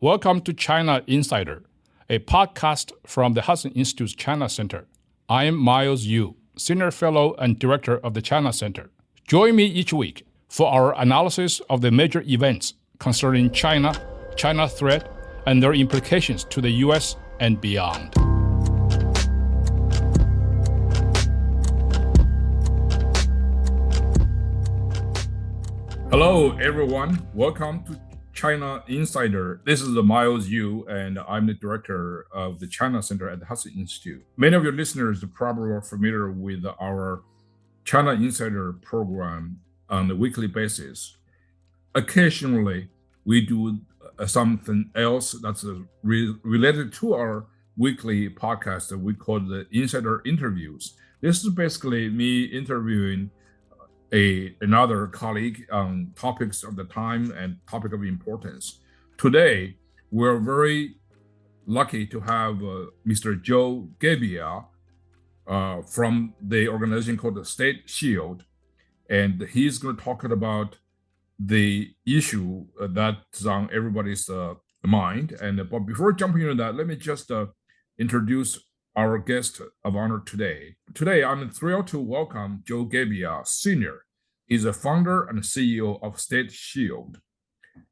Welcome to China Insider, a podcast from the Hudson Institute's China Center. I am Miles Yu, Senior Fellow and Director of the China Center. Join me each week for our analysis of the major events concerning China, China threat, and their implications to the U.S. and beyond. Hello, everyone. Welcome to China Insider. This is Miles Yu, and I'm the director of the China Center at the Hudson Institute. Many of your listeners probably are familiar with our China Insider program on a weekly basis. Occasionally, we do something else that's related to our weekly podcast that we call the Insider Interviews. This is basically me interviewing another colleague on topics of the time and topic of importance. Today, we're very lucky to have Mr. Joe Gebbia from the organization called the State Shield, and he's going to talk about the issue that's on everybody's mind. But before jumping into that, let me just introduce our guest of honor today. Today, I'm thrilled to welcome Joe Gebbia, Sr. He's a founder and CEO of State Shield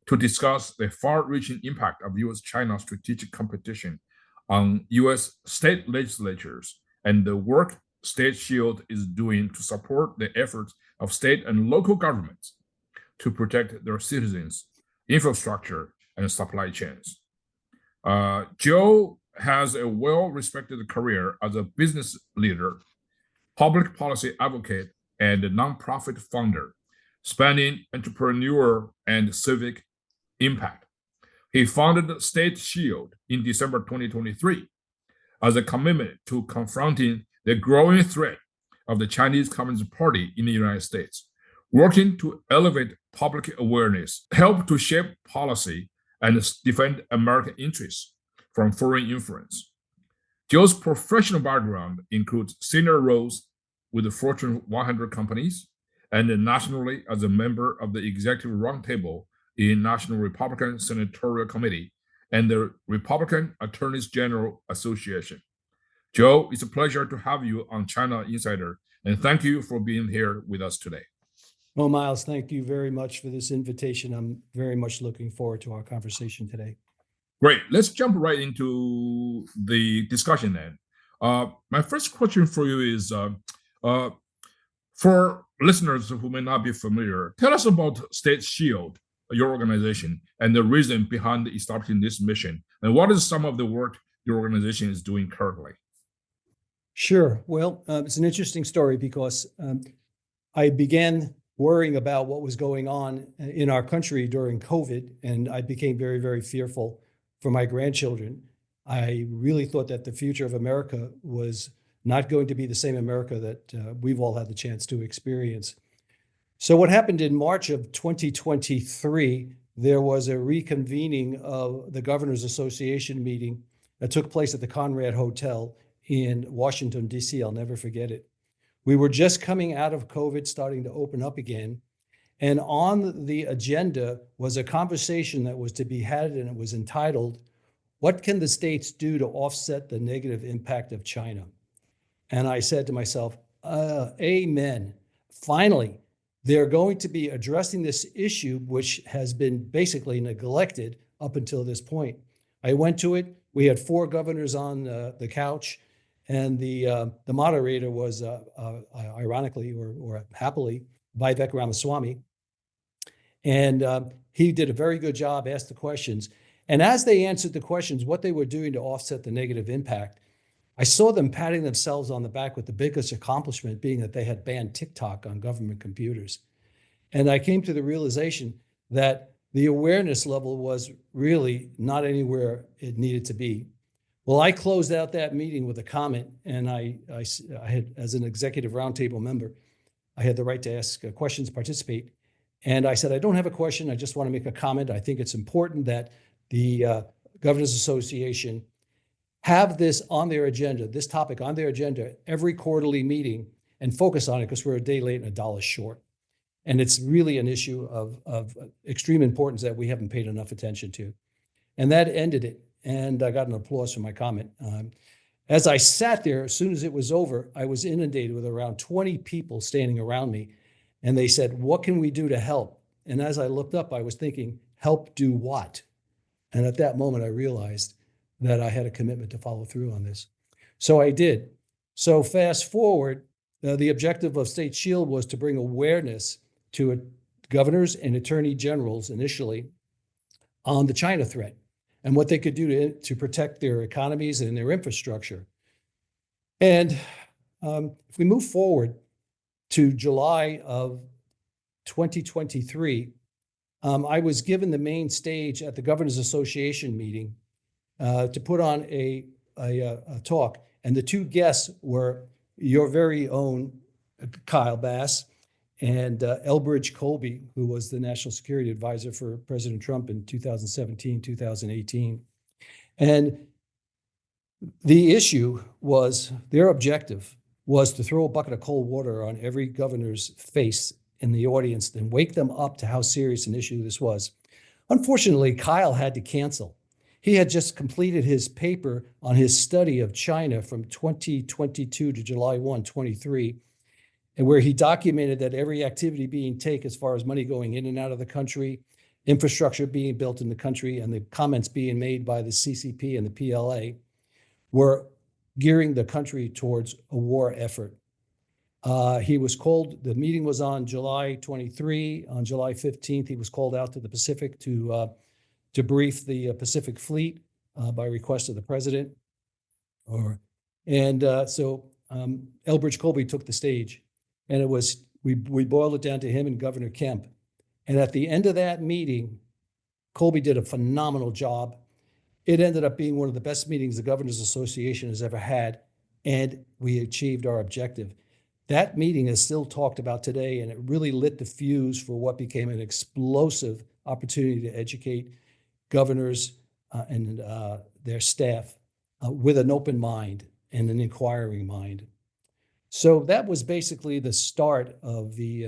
to discuss the far-reaching impact of U.S.-China strategic competition on U.S. state legislatures and the work State Shield is doing to support the efforts of state and local governments to protect their citizens, infrastructure, and supply chains. Joe has a well-respected career as a business leader, public policy advocate, and a nonprofit founder, spanning entrepreneur and civic impact. He founded State Shield in December 2023 as a commitment to confronting the growing threat of the Chinese Communist Party in the United States, working to elevate public awareness, help to shape policy, and defend American interests from foreign influence. Joe's professional background includes senior roles with the Fortune 100 companies and nationally as a member of the Executive Roundtable in National Republican Senatorial Committee and the Republican Attorneys General Association. Joe, it's a pleasure to have you on China Insider, and thank you for being here with us today. Well, Miles, thank you very much for this invitation. I'm very much looking forward to our conversation today. Great. Let's jump right into the discussion then. My first question for you is, for listeners who may not be familiar, tell us about State Shield, your organization, and the reason behind establishing this mission, and what is some of the work your organization is doing currently? Sure. Well, it's an interesting story because I began worrying about what was going on in our country during COVID, and I became very, very fearful for my grandchildren. I really thought that the future of America was not going to be the same America that we've all had the chance to experience. So what happened in March of 2023, there was a reconvening of the Governors Association meeting that took place at the Conrad Hotel in Washington, D.C. I'll never forget it. We were just coming out of COVID, starting to open up again. And on the agenda was a conversation that was to be had, and it was entitled, "What can the states do to offset the negative impact of China?" And I said to myself, amen. Finally, they're going to be addressing this issue, which has been basically neglected up until this point. I went to it. We had 4 governors on the couch, and the moderator was, ironically or happily, Vivek Ramaswamy. And he did a very good job, asked the questions. And as they answered the questions, what they were doing to offset the negative impact, I saw them patting themselves on the back with the biggest accomplishment being that they had banned TikTok on government computers. And I came to the realization that the awareness level was really not anywhere it needed to be. Well, I closed out that meeting with a comment, and I had, as an executive roundtable member, I had the right to ask questions, participate. And I said, I don't have a question. I just want to make a comment. I think it's important that the Governors Association have this on their agenda, this topic on their agenda, every quarterly meeting, and focus on it because we're a day late and a dollar short. And it's really an issue of extreme importance that we haven't paid enough attention to. And that ended it. And I got an applause for my comment. As I sat there, as soon as it was over, I was inundated with around 20 people standing around me. And they said, what can we do to help? And as I looked up, I was thinking, help do what? And at that moment, I realized that I had a commitment to follow through on this. So I did. So fast forward, the objective of State Shield was to bring awareness to governors and attorney generals initially on the China threat and what they could do to protect their economies and their infrastructure. And if we move forward to July of 2023, I was given the main stage at the Governors Association meeting to put on a talk. And the two guests were your very own Kyle Bass and Elbridge Colby, who was the National Security Advisor for President Trump in 2017, 2018. And the issue was, their objective was to throw a bucket of cold water on every governor's face in the audience and wake them up to how serious an issue this was. Unfortunately, Kyle had to cancel. He had just completed his paper on his study of China from 2022 to July 1, 23, and where he documented that every activity being taken as far as money going in and out of the country, infrastructure being built in the country, and the comments being made by the CCP and the PLA were gearing the country towards a war effort. He was called, the meeting was on July 23. On July 15th, he was called out to the Pacific to brief the Pacific Fleet by request of the president. So Elbridge Colby took the stage, and it was, we boiled it down to him and Governor Kemp. And at the end of that meeting, Colby did a phenomenal job. It ended up being one of the best meetings the Governors Association has ever had, and we achieved our objective. That meeting is still talked about today, and it really lit the fuse for what became an explosive opportunity to educate governors and their staff with an open mind and an inquiring mind. So that was basically the start of the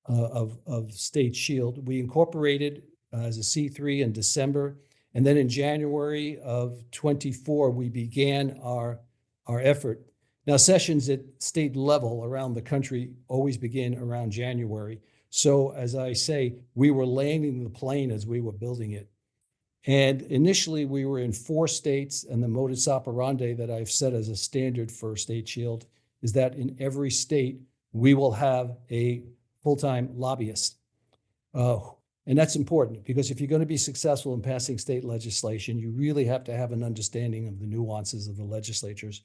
of State Shield. We incorporated as a C3 in December, and then in January of 24, we began our effort. Now, sessions at state level around the country always begin around January. So as I say, we were landing the plane as we were building it. And initially we were in 4 states, and the modus operandi that I've set as a standard for State Shield is that in every state, we will have a full-time lobbyist. And that's important, because if you're going to be successful in passing state legislation, you really have to have an understanding of the nuances of the legislatures.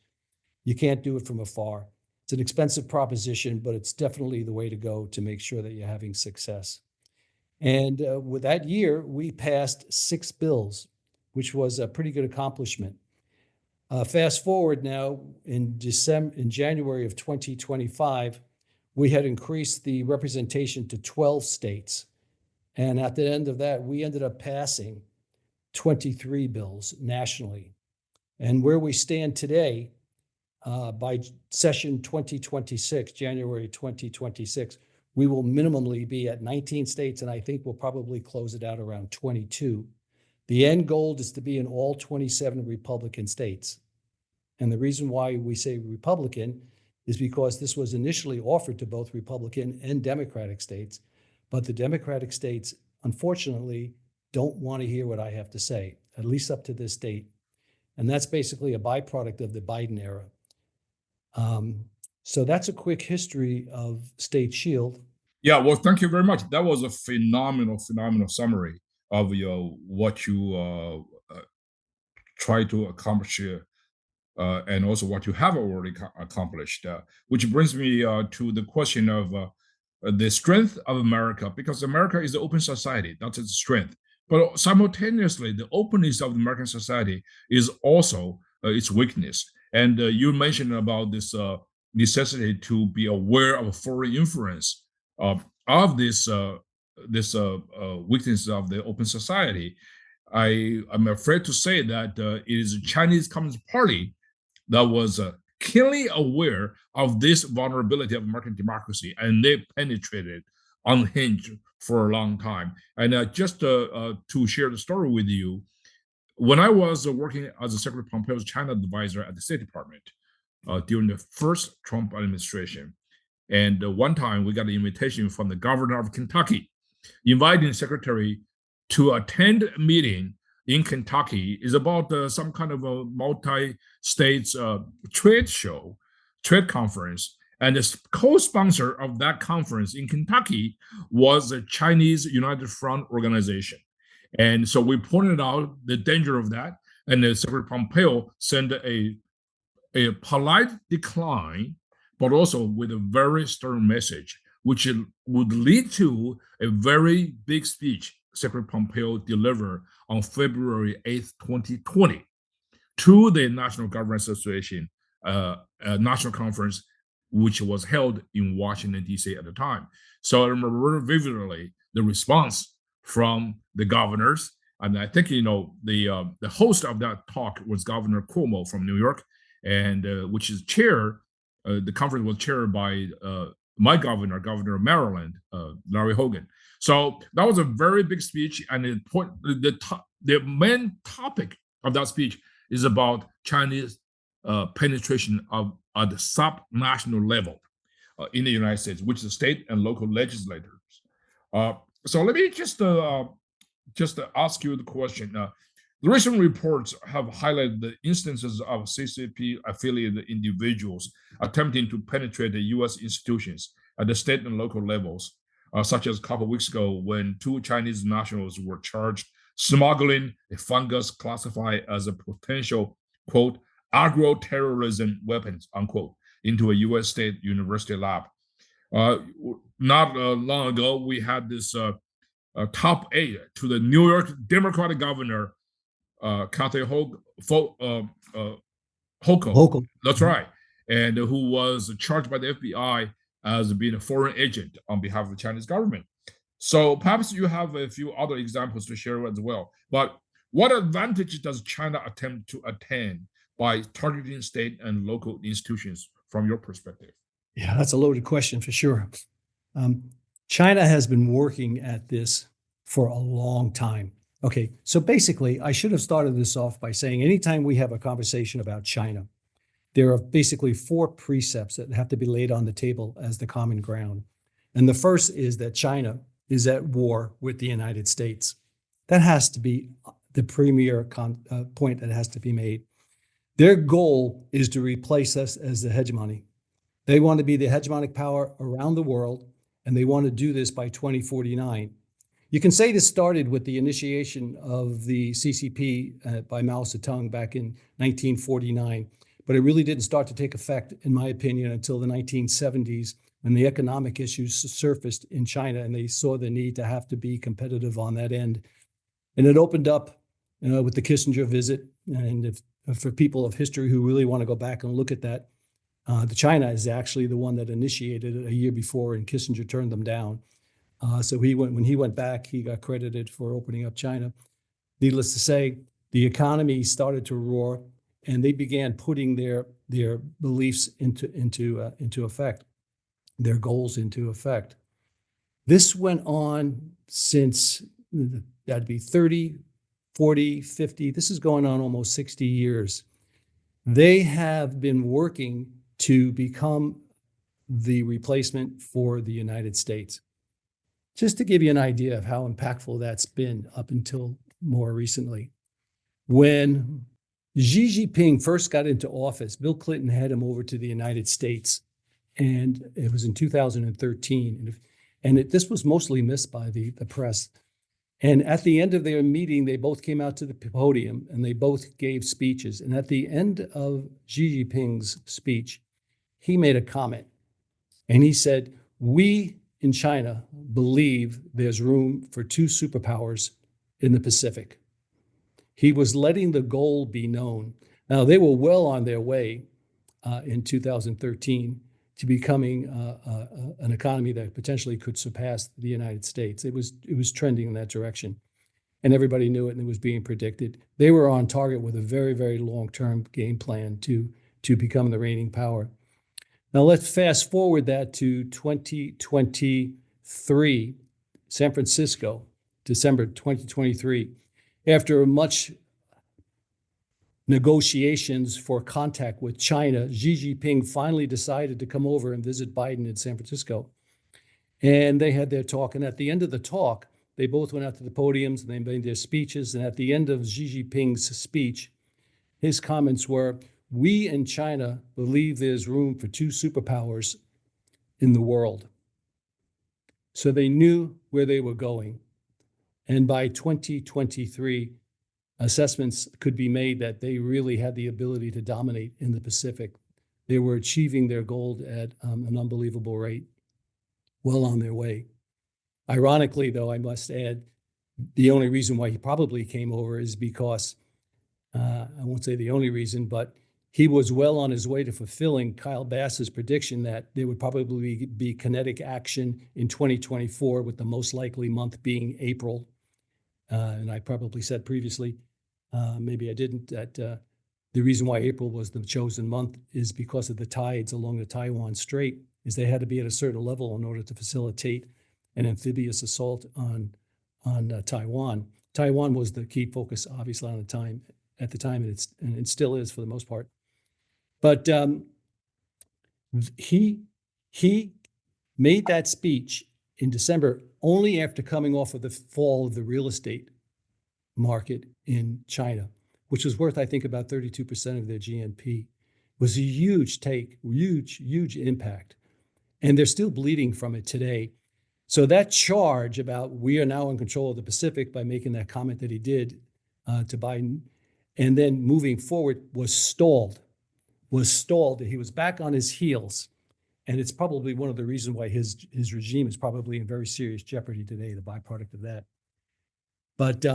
You can't do it from afar. It's an expensive proposition, but it's definitely the way to go to make sure that you're having success. And with that year, we passed 6 bills, which was a pretty good accomplishment. Fast forward now, in January of 2025, we had increased the representation to 12 states. And at the end of that, we ended up passing 23 bills nationally. And where we stand today, by session 2026, January 2026, we will minimally be at 19 states, and I think we'll probably close it out around 22. The end goal is to be in all 27 Republican states. And the reason why we say Republican is because this was initially offered to both Republican and Democratic states, but the Democratic states, unfortunately, don't want to hear what I have to say, at least up to this date. And that's basically a byproduct of the Biden era. So that's a quick history of State Shield. Yeah, well, thank you very much. That was a phenomenal summary of what you try to accomplish and also what you have already accomplished, which brings me to the question of the strength of America, because America is an open society. That's its strength. But simultaneously, the openness of the American society is also its weakness. And you mentioned about this necessity to be aware of foreign influence of this weakness of the open society. I'm afraid to say that it is the Chinese Communist Party that was keenly aware of this vulnerability of American democracy, and they penetrated unhinged for a long time. And just to share the story with you, when I was working as a Secretary Pompeo's China advisor at the State Department during the first Trump administration, and one time we got an invitation from the governor of Kentucky, inviting the secretary to attend a meeting in Kentucky. Is about some kind of a multi-states trade conference. And the co-sponsor of that conference in Kentucky was the Chinese United Front organization. And so we pointed out the danger of that. And the Secretary Pompeo sent a polite decline, but also with a very stern message, which would lead to a very big speech Secretary Pompeo delivered on February 8th, 2020, to the National Government Association national conference, which was held in Washington, D.C. at the time. So I remember vividly the response from the governors. And I think, the host of that talk was Governor Cuomo from New York, and which is the conference was chaired by my governor of Maryland, Larry Hogan. So that was a very big speech, and the main topic of that speech is about Chinese penetration at the sub-national level in the United States, which is the state and local legislators. So let me just ask you the question. The recent reports have highlighted the instances of CCP-affiliated individuals attempting to penetrate the U.S. institutions at the state and local levels, such as a couple of weeks ago when 2 Chinese nationals were charged smuggling a fungus classified as a potential, quote, agro-terrorism weapons, unquote, into a U.S. state university lab. Not long ago, we had this top aide to the New York Democratic governor, Kathy Hochul. That's right. And who was charged by the FBI as being a foreign agent on behalf of the Chinese government. So perhaps you have a few other examples to share as well. But what advantage does China attempt to attain by targeting state and local institutions from your perspective? Yeah, that's a loaded question for sure. China has been working at this for a long time. Okay, so basically, I should have started this off by saying anytime we have a conversation about China, there are basically 4 precepts that have to be laid on the table as the common ground. And the first is that China is at war with the United States. That has to be the premier point that has to be made. Their goal is to replace us as the hegemony. They want to be the hegemonic power around the world, and they want to do this by 2049. You can say this started with the initiation of the CCP by Mao Zedong back in 1949, but it really didn't start to take effect, in my opinion, until the 1970s when the economic issues surfaced in China and they saw the need to have to be competitive on that end. And it opened up with the Kissinger visit. And for people of history who really want to go back and look at that, the China is actually the one that initiated it a year before, and Kissinger turned them down. So when he went back, he got credited for opening up China. Needless to say, the economy started to roar, and they began putting their beliefs into effect, their goals into effect. This went on since that'd be 30, 40, 50. This is going on almost 60 years. They have been working to become the replacement for the United States. Just to give you an idea of how impactful that's been up until more recently. When Xi Jinping first got into office, Bill Clinton had him over to the United States, and it was in 2013. And this was mostly missed by the press. And at the end of their meeting, they both came out to the podium and they both gave speeches. And at the end of Xi Jinping's speech, he made a comment. And he said, "We in China believe there's room for 2 superpowers in the Pacific." He was letting the goal be known. Now, they were well on their way in 2013 to becoming an economy that potentially could surpass the United States. It was trending in that direction, and everybody knew it, and it was being predicted. They were on target with a very, very long-term game plan to become the reigning power. Now let's fast forward that to 2020, 3, San Francisco, December 2023. After much negotiations for contact with China, Xi Jinping finally decided to come over and visit Biden in San Francisco. And they had their talk. And at the end of the talk, they both went out to the podiums and they made their speeches. And at the end of Xi Jinping's speech, his comments were, "We in China believe there's room for 2 superpowers in the world." So they knew where they were going. And by 2023, assessments could be made that they really had the ability to dominate in the Pacific. They were achieving their goal at an unbelievable rate, well on their way. Ironically, though, I must add, the only reason why he probably came over is because, I won't say the only reason, but he was well on his way to fulfilling Kyle Bass's prediction that there would probably be kinetic action in 2024, with the most likely month being April. And I probably said previously, maybe I didn't, that the reason why April was the chosen month is because of the tides along the Taiwan Strait, is they had to be at a certain level in order to facilitate an amphibious assault on Taiwan. Taiwan was the key focus, obviously, at the time, and it still is for the most part. But he made that speech in December only after coming off of the fall of the real estate market in China, which was worth, I think, about 32% of their GNP. It was a huge huge impact. And they're still bleeding from it today. So that charge about we are now in control of the Pacific by making that comment that he did to Biden, and then moving forward, was stalled. He was back on his heels. And it's probably one of the reasons why his regime is probably in very serious jeopardy today, the byproduct of that. But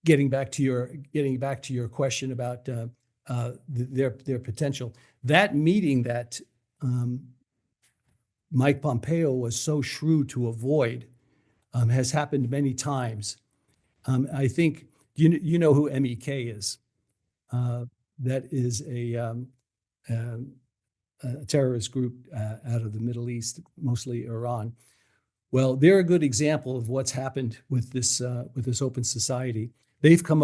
getting back to your question about their potential, that meeting that Mike Pompeo was so shrewd to avoid has happened many times. I think you know who MEK is. That is a terrorist group out of the Middle East, mostly Iran. Well, they're a good example of what's happened with this open society. They've come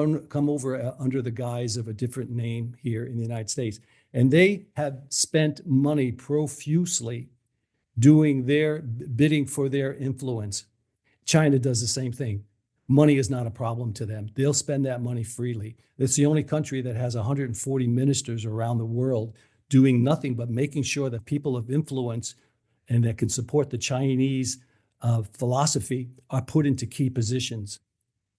over under the guise of a different name here in the United States, and they have spent money profusely doing their bidding for their influence. China does the same thing. Money is not a problem to them. They'll spend that money freely. It's the only country that has 140 ministers around the world doing nothing but making sure that people of influence and that can support the Chinese philosophy are put into key positions.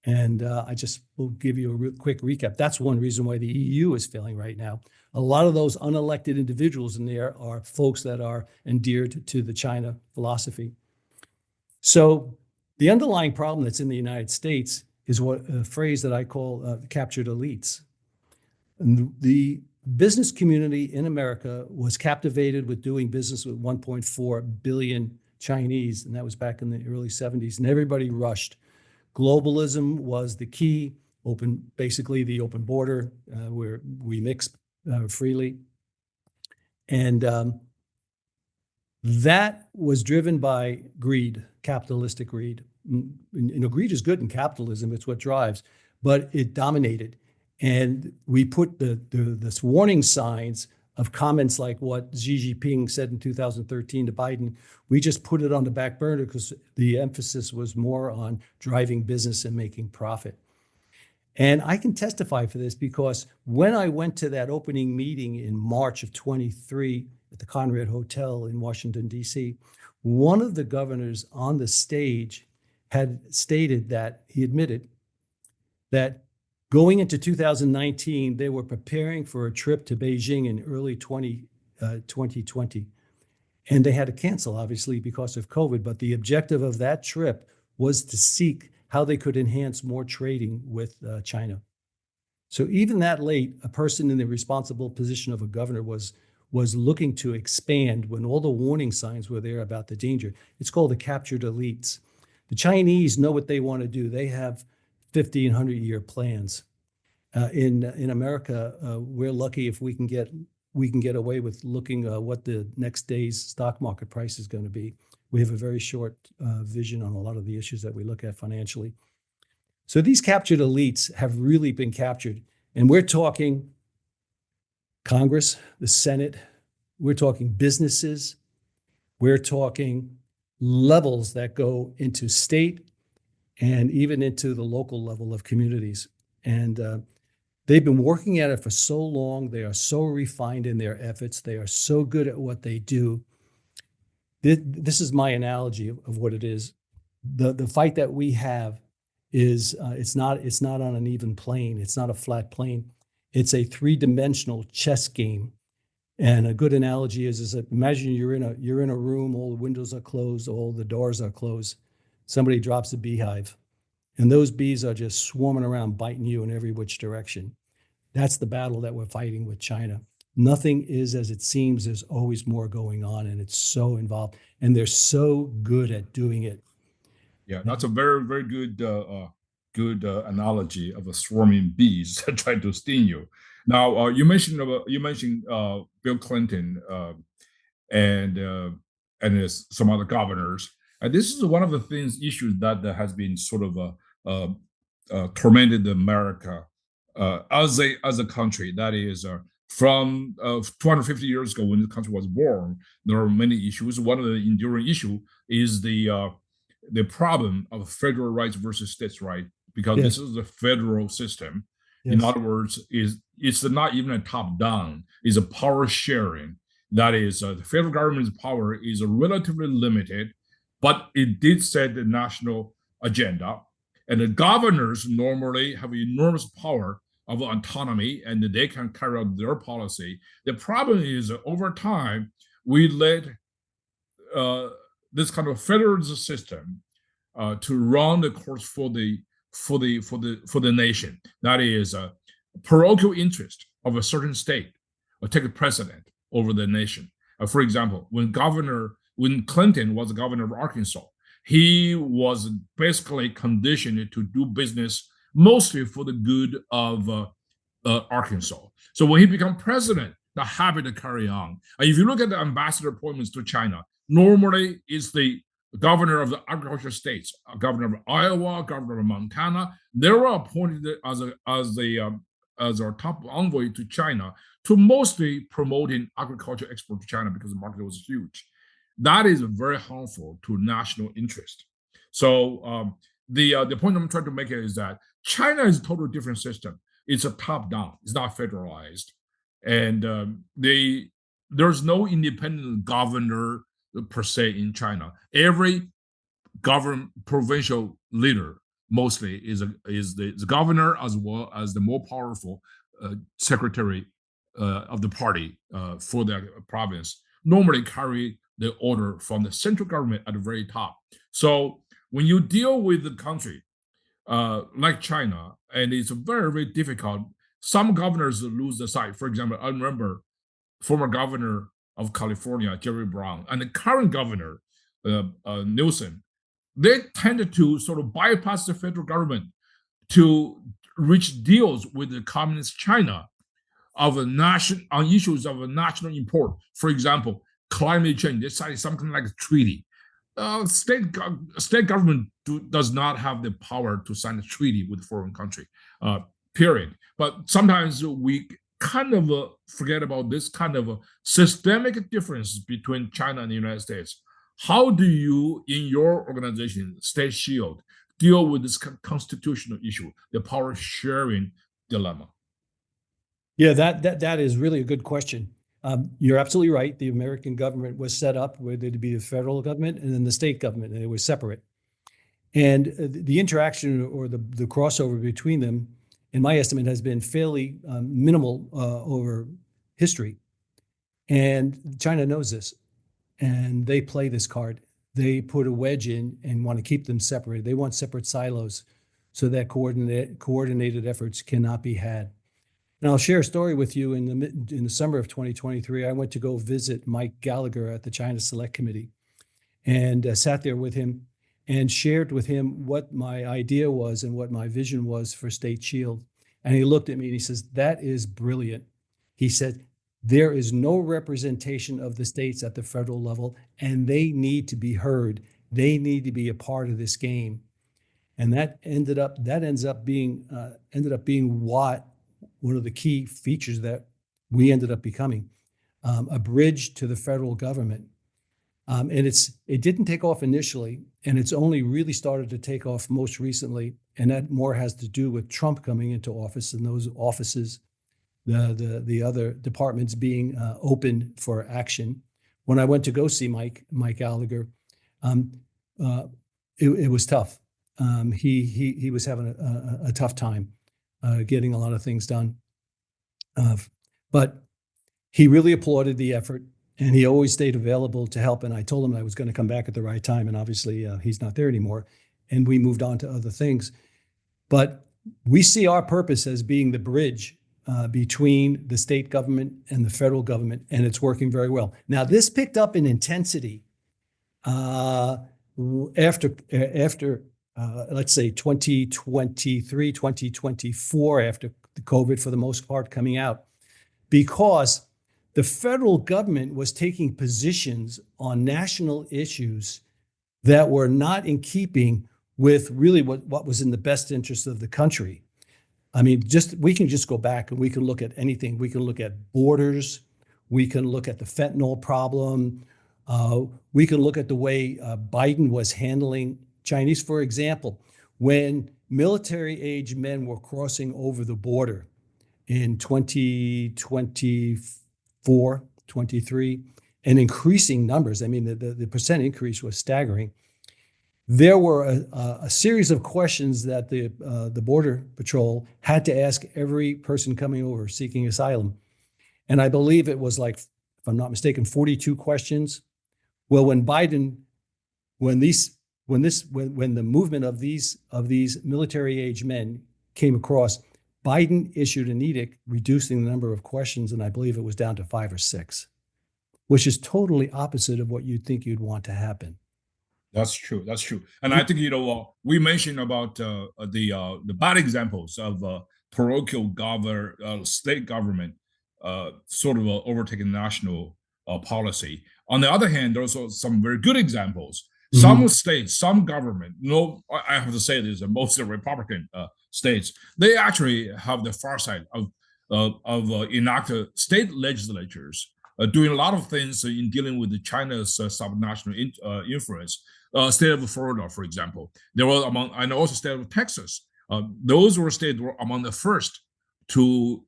And I just will give you a real quick recap. That's one reason why the EU is failing right now. A lot of those unelected individuals in there are folks that are endeared to the China philosophy. So the underlying problem that's in the United States is a phrase that I call captured elites. And the business community in America was captivated with doing business with 1.4 billion Chinese, and that was back in the early 70s, and everybody rushed. Globalism was the key, basically the open border, where we mix freely. And that was driven by greed, capitalistic greed. Greed is good in capitalism, it's what drives, but it dominated. And we put this warning signs of comments like what Xi Jinping said in 2013 to Biden, we just put it on the back burner because the emphasis was more on driving business and making profit. And I can testify for this because when I went to that opening meeting in March of 23 at the Conrad Hotel in Washington, D.C., one of the governors on the stage had stated that he admitted that going into 2019, they were preparing for a trip to Beijing in early 2020. And they had to cancel, obviously, because of COVID. But the objective of that trip was to seek how they could enhance more trading with China. So even that late, a person in the responsible position of a governor was looking to expand when all the warning signs were there about the danger. It's called the captured elites. The Chinese know what they want to do. They have 50 and 100-year plans. In America, we're lucky if we can get we can get away with looking what the next day's stock market price is going to be. We have a very short vision on a lot of the issues that we look at financially. So these captured elites have really been captured. And we're talking Congress, the Senate, we're talking businesses, we're talking levels that go into state and even into the local level of communities. And they've been working at it for so long. They are so refined in their efforts. They are so good at what they do. This is my analogy of what it is. The fight that we have is it's not on an even plane. It's not a flat plane. It's a three-dimensional chess game. And a good analogy is that imagine you're in a room, all the windows are closed, all the doors are closed. Somebody drops a beehive, and those bees are just swarming around, biting you in every which direction. That's the battle that we're fighting with China. Nothing is as it seems. There's always more going on, and it's so involved, and they're so good at doing it. Yeah, that's a very, very good analogy of a swarming bees trying to sting you. Now, you mentioned Bill Clinton and some other governors, and this is one of the issues that has been sort of tormented America as a country. That is, from 250 years ago when the country was born, there are many issues. One of the enduring issue is the problem of federal rights versus states' rights, because Yes. this is the federal system. Yes. In other words, it's not even a top-down; it's a power sharing. That is, the federal government's power is relatively limited, but it did set the national agenda. And the governors normally have enormous power of autonomy, and they can carry out their policy. The problem is, over time, we let this kind of federal system to run the course for the nation. That is, parochial interest of a certain state take a precedent over the nation. For example, when Clinton was the governor of Arkansas, he was basically conditioned to do business mostly for the good of Arkansas. So when he became president, the habit to carry on. If you look at the ambassador appointments to China, normally it's the governor of the agricultural states, governor of Iowa, governor of Montana. They were appointed as our top envoy to China, to mostly promoting agriculture export to China because the market was huge. That is very harmful to national interest. So the point I'm trying to make is that China is a totally different system. It's a top-down. It's not federalized, and there's no independent governor per se in China. Every provincial leader mostly is the governor, as well as the more powerful secretary of the party for the province, normally carry the order from the central government at the very top. So when you deal with a country like China, and it's very, very difficult, some governors lose the sight. For example, I remember former governor of California, Jerry Brown, and the current governor, Newsom. They tended to sort of bypass the federal government to reach deals with the communist China on issues of national import. For example, climate change. They signed something like a treaty. State government does not have the power to sign a treaty with a foreign country, period. But sometimes we kind of forget about this kind of systemic difference between China and the United States. How do you, in your organization, State Shield, deal with this constitutional issue, the power sharing dilemma? Yeah, that is really a good question. You're absolutely right. The American government was set up where there'd be the federal government and then the state government, and it was separate. And the interaction or the crossover between them, in my estimate, has been fairly minimal over history. And China knows this, and they play this card. They put a wedge in and want to keep them separated. They want separate silos so that coordinated efforts cannot be had. And I'll share a story with you. In the summer of 2023, I went to go visit Mike Gallagher at the China Select Committee, and sat there with him and shared with him what my idea was and what my vision was for State Shield. And he looked at me and he says, "That is brilliant." He said, There is no representation of the states at the federal level, and they need to be heard. They need to be a part of this game. And that ends up being what one of the key features that we ended up becoming, a bridge to the federal government. And it didn't take off initially, and it's only really started to take off most recently. And that more has to do with Trump coming into office and those offices, the other departments being open for action. When I went to go see Mike Gallagher, it was tough. He was having a tough time getting a lot of things done. But he really applauded the effort, and he always stayed available to help. And I told him I was going to come back at the right time. And obviously he's not there anymore. And we moved on to other things. But we see our purpose as being the bridge between the state government and the federal government, and it's working very well. Now, this picked up in intensity after let's say 2023, 2024, after the COVID for the most part coming out, because the federal government was taking positions on national issues that were not in keeping with really what was in the best interest of the country. I mean, we can just go back and we can look at anything. We can look at borders. We can look at the fentanyl problem. We can look at the way Biden was handling Chinese. For example, when military-age men were crossing over the border in 2024, 23, and increasing numbers, I mean, the percent increase was staggering. There were a series of questions that the Border Patrol had to ask every person coming over seeking asylum. And I believe it was like, if I'm not mistaken, 42 questions. Well, when the movement of these military-age men came across, Biden issued an edict reducing the number of questions, and I believe it was down to 5 or 6, which is totally opposite of what you'd think you'd want to happen. That's true. That's true. And I think, we mentioned about the bad examples of parochial state government sort of overtaking national policy. On the other hand, there's also some very good examples. Mm-hmm. Some states, some government, I have to say this, most of the Republican states, they actually have the far side of enacted state legislatures doing a lot of things in dealing with China's subnational influence. State of Florida, for example, there were and also state of Texas. Those states were among the first to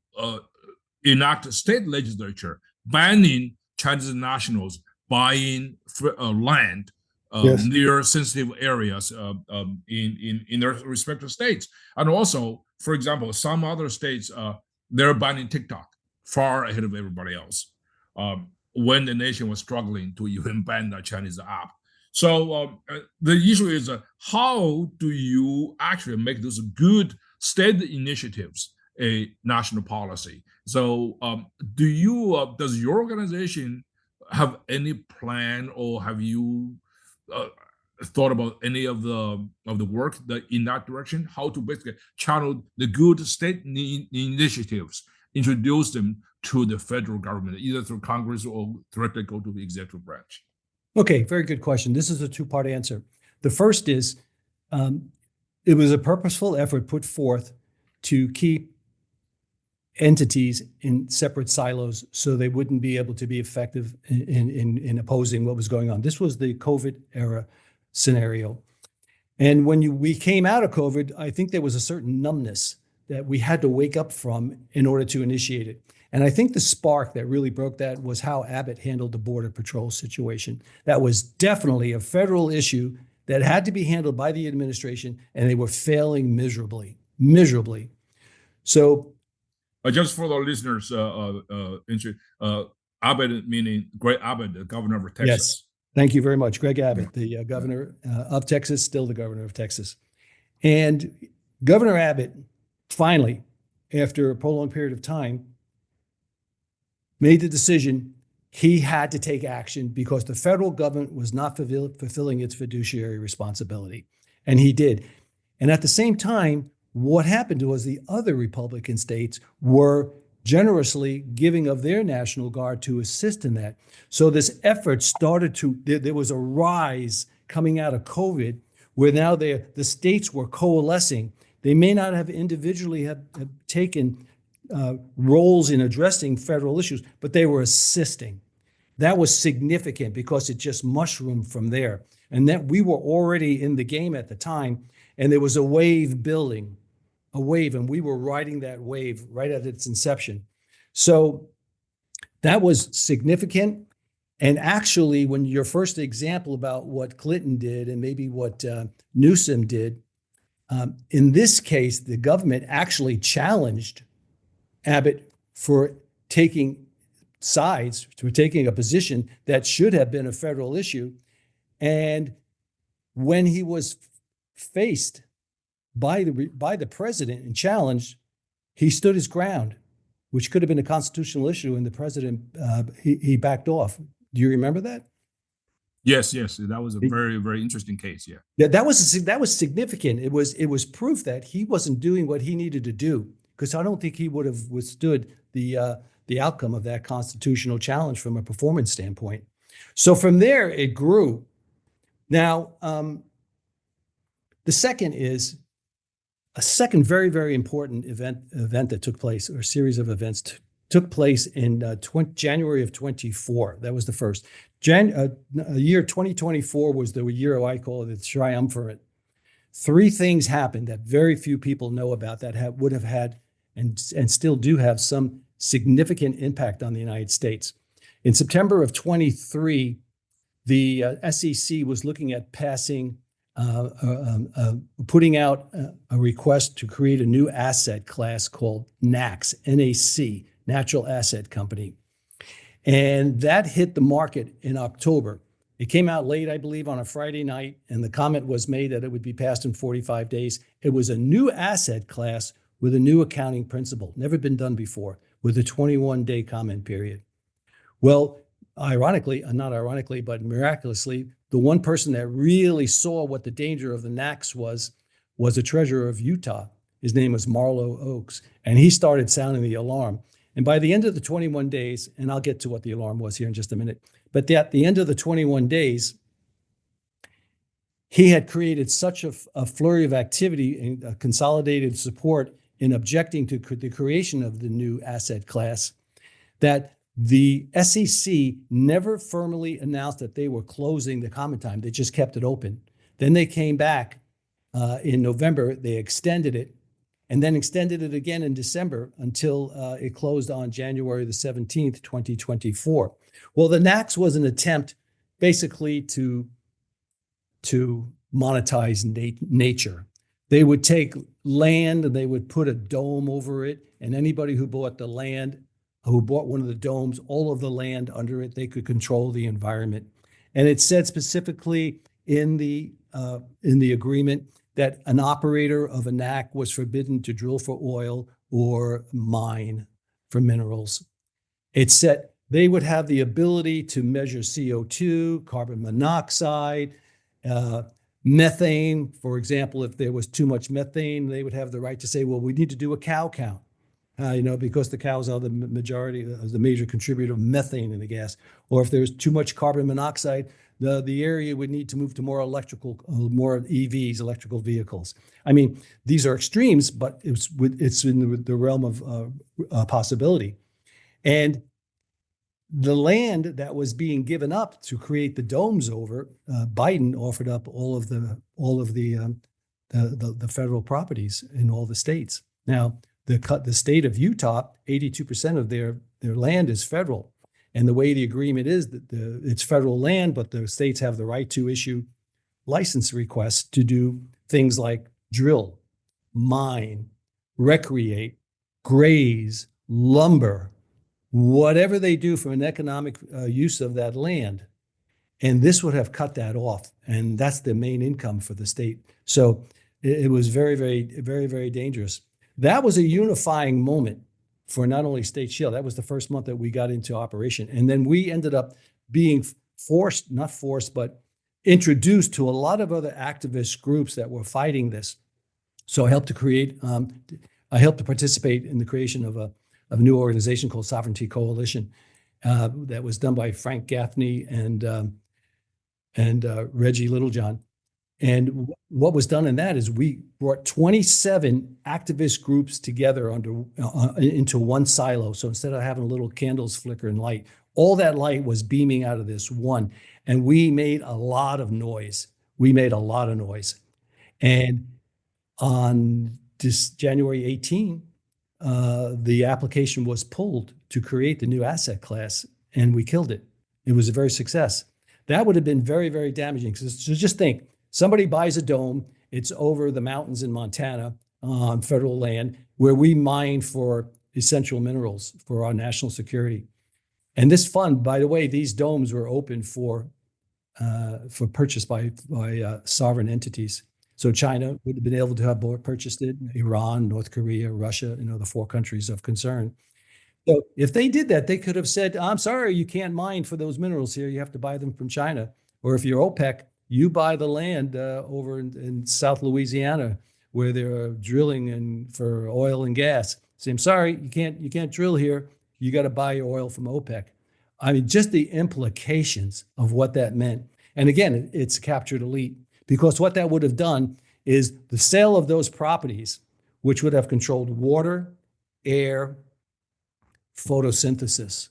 enact a state legislature banning Chinese nationals buying land near sensitive areas in their respective states. And also, for example, some other states, they're banning TikTok far ahead of everybody else when the nation was struggling to even ban the Chinese app. So the issue is how do you actually make those good state initiatives a national policy? So does your organization have any plan, or have you thought about any of the work in that direction? How to basically channel the good state initiatives, introduce them to the federal government, either through Congress or directly go to the executive branch? Okay, very good question. This is a two-part answer. The first is, it was a purposeful effort put forth to keep entities in separate silos so they wouldn't be able to be effective in opposing what was going on. This was the COVID era scenario. And when we came out of COVID, I think there was a certain numbness that we had to wake up from in order to initiate it. And I think the spark that really broke that was how Abbott handled the Border Patrol situation. That was definitely a federal issue that had to be handled by the administration, and they were failing miserably. So, just for the listeners, Abbott meaning Greg Abbott, the governor of Texas. Yes, thank you very much, Greg Abbott, the governor of Texas, still the governor of Texas. And Governor Abbott, finally, after a prolonged period of time, made the decision he had to take action because the federal government was not fulfilling its fiduciary responsibility. And he did. And at the same time, what happened was the other Republican states were generously giving of their National Guard to assist in that. So this effort started to, there was a rise coming out of COVID where now the states were coalescing. They may not have individually have taken roles in addressing federal issues, but they were assisting. That was significant because it just mushroomed from there. And that we were already in the game at the time, and there was a wave building, and we were riding that wave right at its inception. So that was significant. And actually, when your first example about what Clinton did and maybe what Newsom did, in this case, the government actually challenged Abbott for taking sides, for taking a position that should have been a federal issue. And when he was faced by the president and challenged, he stood his ground, which could have been a constitutional issue, and the president he backed off. Do you remember that? Yes, that was a very, very interesting case. Yeah, that was significant. It was proof that he wasn't doing what he needed to do, because I don't think he would have withstood the outcome of that constitutional challenge from a performance standpoint. So from there, it grew. Now, the second is a second very, very important event that took place, or series of events took place in January of 24. That was the first. Year 2024 was the year I call it the triumvirate. Three things happened that very few people know about that would have had and still do have some significant impact on the United States. In September of 23, the SEC was looking at passing, putting out a request to create a new asset class called NACS, N-A-C, Natural Asset Company. And that hit the market in October. It came out late, I believe, on a Friday night, and the comment was made that it would be passed in 45 days. It was a new asset class with a new accounting principle, never been done before, with a 21-day comment period. Well, ironically, not ironically, but miraculously, the one person that really saw what the danger of the NACS was the treasurer of Utah. His name was Marlo Oaks, and he started sounding the alarm. And by the end of the 21 days, and I'll get to what the alarm was here in just a minute, but at the end of the 21 days, he had created such a flurry of activity and consolidated support in objecting to the creation of the new asset class that the SEC never formally announced that they were closing the comment time. They just kept it open. Then they came back in November, they extended it, and then extended it again in December until it closed on January the 17th, 2024. Well, the NACS was an attempt basically to monetize nature. They would take land and they would put a dome over it, and anybody who bought the land, who bought one of the domes, all of the land under it, they could control the environment. And it said specifically in the agreement that an operator of a NAC was forbidden to drill for oil or mine for minerals. It said they would have the ability to measure CO2, carbon monoxide, methane. For example, if there was too much methane, they would have the right to say, well, we need to do a cow count. Because the cows are the major contributor of methane in the gas. Or if there's too much carbon monoxide, the area would need to move to more EVs, electrical vehicles. I mean, these are extremes, but it's in the realm of possibility. And the land that was being given up to create the domes over, Biden offered up all of the federal properties in all the states. Now, the state of Utah, 82% of their land is federal. And the way the agreement is that it's federal land, but the states have the right to issue license requests to do things like drill, mine, recreate, graze, lumber, whatever they do for an economic use of that land. And this would have cut that off. And that's the main income for the state. So it was very, very, very, very dangerous. That was a unifying moment for not only State Shield. That was the first month that we got into operation. And then we ended up being but introduced to a lot of other activist groups that were fighting this. So I helped to participate in the creation of of a new organization called Sovereignty Coalition that was done by Frank Gaffney and Reggie Littlejohn. And what was done in that is we brought 27 activist groups together into one silo. So instead of having little candles flicker and light, all that light was beaming out of this one. And we made a lot of noise. And on this January 18, the application was pulled to create the new asset class, and we killed it. It was a very success. That would have been very, very damaging. So just think, somebody buys a dome, it's over the mountains in Montana on federal land where we mine for essential minerals for our national security. And this fund, by the way, these domes were open for purchase by sovereign entities. So China would have been able to have purchased it, Iran, North Korea, Russia, the 4 countries of concern. So if they did that, they could have said, I'm sorry, you can't mine for those minerals here. You have to buy them from China. Or if you're OPEC, you buy the land over in South Louisiana where they're drilling for oil and gas. Say, I'm sorry, you can't drill here. You got to buy your oil from OPEC. I mean, just the implications of what that meant. And again, it's captured elite, because what that would have done is the sale of those properties, which would have controlled water, air, photosynthesis.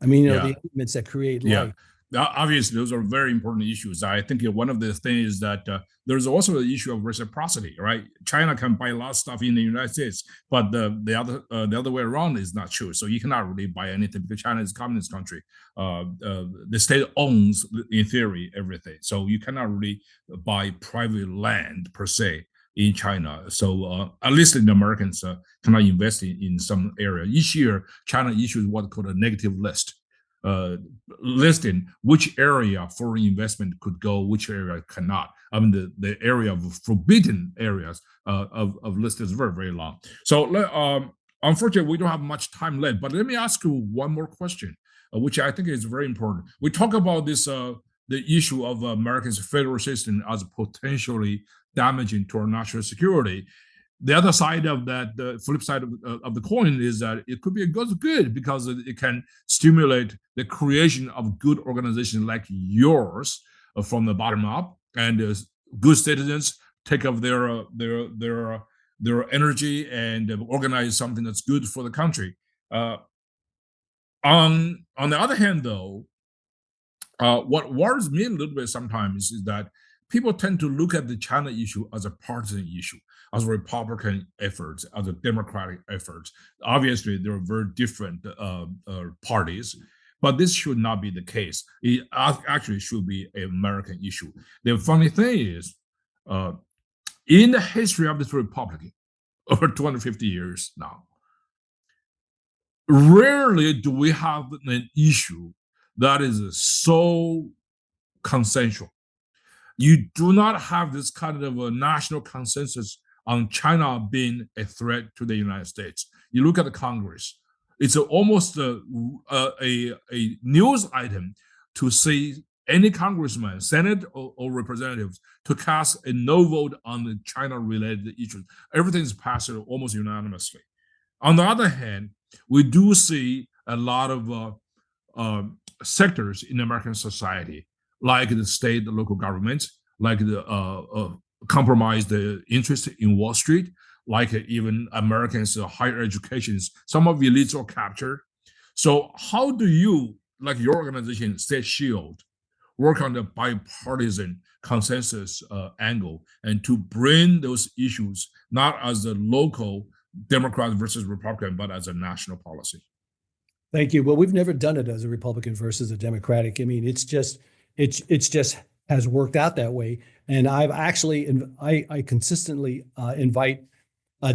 I mean, the elements that create life. Obviously, those are very important issues. I think one of the things is that there's also the issue of reciprocity, right? China can buy a lot of stuff in the United States, but the other way around is not true. So you cannot really buy anything because China is a communist country. The state owns, in theory, everything. So you cannot really buy private land per se in China. So at least the Americans cannot invest in some area. Each year, China issues what's called a negative list. Listing which area foreign investment could go, which area cannot. I mean, the area of forbidden areas of list is very, very long. So unfortunately, we don't have much time left, but let me ask you one more question, which I think is very important. We talk about this, the issue of America's federal system as potentially damaging to our national security. The other side of that, the flip side of the coin, is that it could be a good because it can stimulate the creation of good organizations like yours from the bottom up, and good citizens take up their energy and organize something that's good for the country. On the other hand, though, what worries me a little bit sometimes is that people tend to look at the China issue as a partisan issue, as a Republican efforts, as a Democratic efforts. Obviously, there are very different parties, but this should not be the case. It actually should be an American issue. The funny thing is, in the history of this republic, over 250 years now, rarely do we have an issue that is so consensual. You do not have this kind of a national consensus on China being a threat to the United States. You look at the Congress, it's almost a news item to see any congressman, Senate or representatives to cast a no vote on the China-related issues. Everything is passed almost unanimously. On the other hand, we do see a lot of sectors in American society, like the state, the local governments, like the compromise the interest in Wall Street, like even Americans' higher educations. Some of the elites are captured. So how do you, like your organization, State Shield, work on the bipartisan consensus angle and to bring those issues not as a local Democrat versus Republican, but as a national policy? Thank you. Well, we've never done it as a Republican versus a Democratic. I mean, it's just has worked out that way. And I've actually, I consistently invite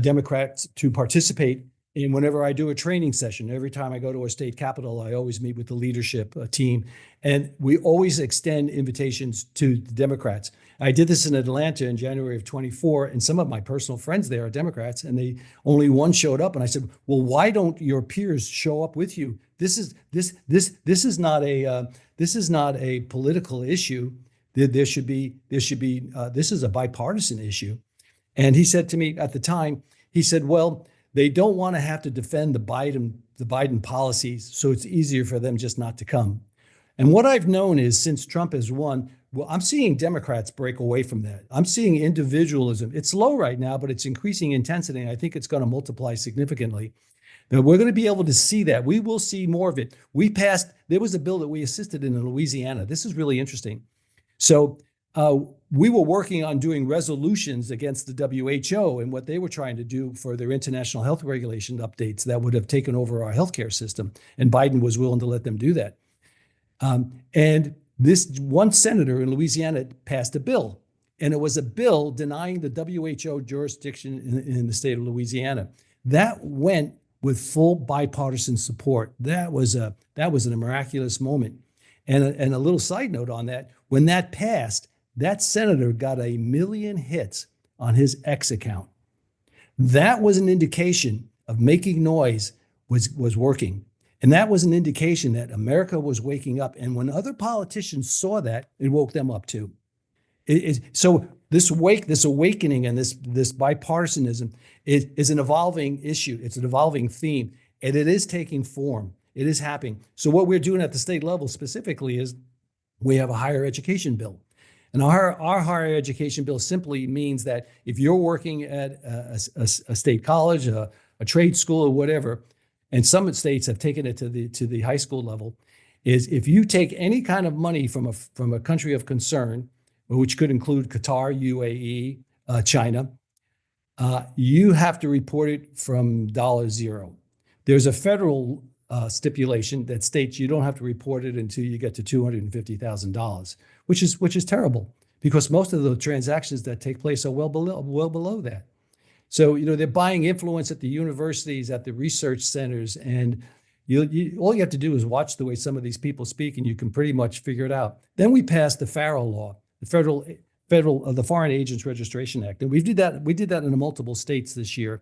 Democrats to participate in whenever I do a training session. Every time I go to a state capitol, I always meet with the leadership team. And we always extend invitations to the Democrats. I did this in Atlanta in January of 24, and some of my personal friends there are Democrats, and only one showed up. And I said, well, why don't your peers show up with you? This is not a political issue. This is a bipartisan issue. And he said to me at the time, he said, well, They don't want to have to defend the Biden policies, so it's easier for them just not to come. And what I've known is since Trump has won, well, I'm seeing Democrats break away from that. I'm seeing individualism. It's low right now, but it's increasing intensity, and I think it's going to multiply significantly. Now, we're going to be able to see that. We will see more of it. There was a bill that we assisted in Louisiana. This is really interesting. So we were working on doing resolutions against the WHO and what they were trying to do for their international health regulation updates that would have taken over our healthcare system. And Biden was willing to let them do that. And this one senator in Louisiana passed a bill, and it was a bill denying the WHO jurisdiction in the state of Louisiana. That went with full bipartisan support. That was a miraculous moment. And a little side note on that, when that passed, that senator got 1 million hits on his X account. That was an indication of making noise was working. And that was an indication that America was waking up. And when other politicians saw that, it woke them up too. So this awakening and this bipartisanism is an evolving issue. It's an evolving theme, and it is taking form. It is happening. So what we're doing at the state level specifically is we have a higher education bill. And our higher education bill simply means that if you're working at a state college, a trade school, or whatever, and some states have taken it to the high school level, is if you take any kind of money from a country of concern, which could include Qatar, UAE, China, you have to report it from $0. There's a federal stipulation that states you don't have to report it until you get to $250,000, which is terrible because most of the transactions that take place are well below that. So, they're buying influence at the universities, at the research centers, and all you have to do is watch the way some of these people speak, and you can pretty much figure it out. Then we passed the FARA law, the Foreign Agents Registration Act, and we did that in multiple states this year.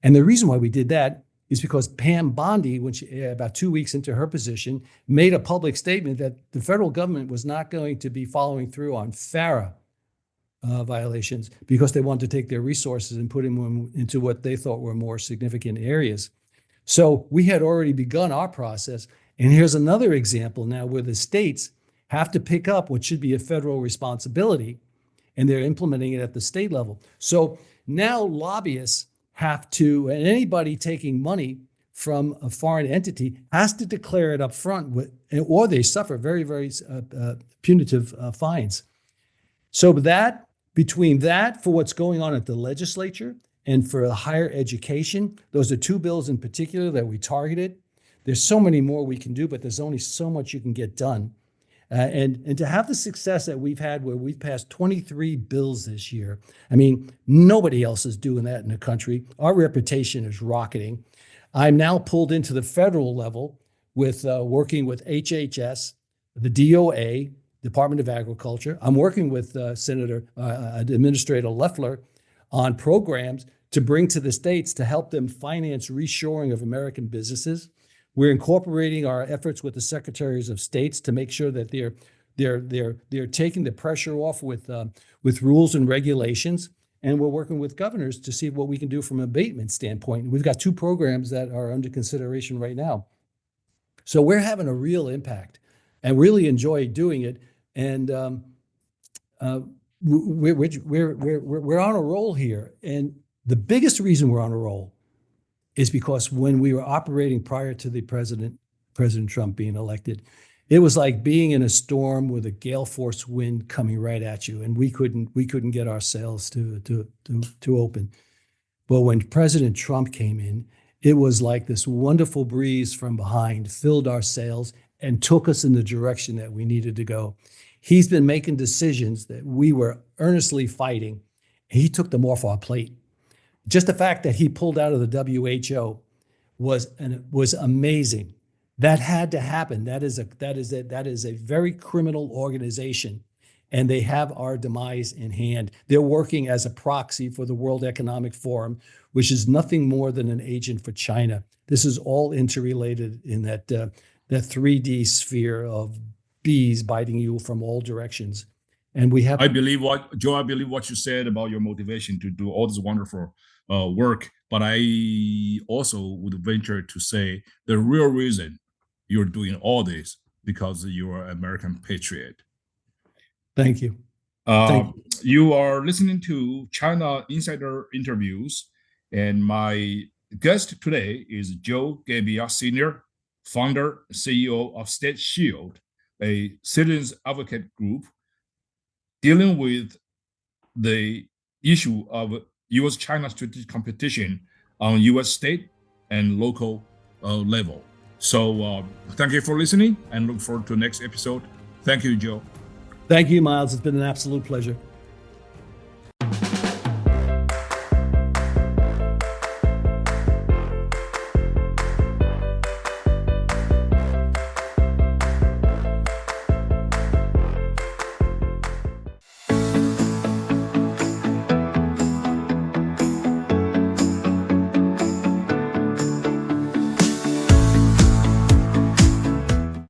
And the reason why we did that is because Pam Bondi, when she, about 2 weeks into her position, made a public statement that the federal government was not going to be following through on FARA violations because they wanted to take their resources and put them into what they thought were more significant areas. So we had already begun our process. And here's another example now where the states have to pick up what should be a federal responsibility, and they're implementing it at the state level. So now lobbyists have to, and anybody taking money from a foreign entity has to declare it up front, or they suffer very, very punitive fines. So between that for what's going on at the legislature and for higher education, those are two bills in particular that we targeted. There's so many more we can do, but there's only so much you can get done. And to have the success that we've had where we've passed 23 bills this year, I mean, nobody else is doing that in the country. Our reputation is rocketing. I'm now pulled into the federal level with working with HHS, the DOA, Department of Agriculture. I'm working with Administrator Loeffler on programs to bring to the states to help them finance reshoring of American businesses. We're incorporating our efforts with the secretaries of states to make sure that they're taking the pressure off with rules and regulations. And we're working with governors to see what we can do from an abatement standpoint. We've got 2 programs that are under consideration right now. So we're having a real impact and really enjoy doing it. And we're on a roll here. And the biggest reason we're on a roll is because when we were operating prior to the President Trump being elected, it was like being in a storm with a gale force wind coming right at you, and we couldn't get our sails to open. But when President Trump came in, it was like this wonderful breeze from behind filled our sails and took us in the direction that we needed to go. He's been making decisions that we were earnestly fighting. He took them off our plate. Just the fact that he pulled out of the WHO was amazing. That had to happen. That is a very criminal organization, and they have our demise in hand. They're working as a proxy for the World Economic Forum, which is nothing more than an agent for China. This is all interrelated in that 3D sphere of bees biting you from all directions. And we have. I believe what you said about your motivation to do all this wonderful work But I also would venture to say the real reason you're doing all this because you're an American patriot. Thank you. You are listening to China Insider interviews, and my guest today is Joe Gebbia Sr., founder, CEO of State Shield, a citizens advocate group dealing with the issue of U.S.-China strategic competition on U.S. state and local level. So thank you for listening and look forward to the next episode. Thank you, Joe. Thank you, Miles. It's been an absolute pleasure.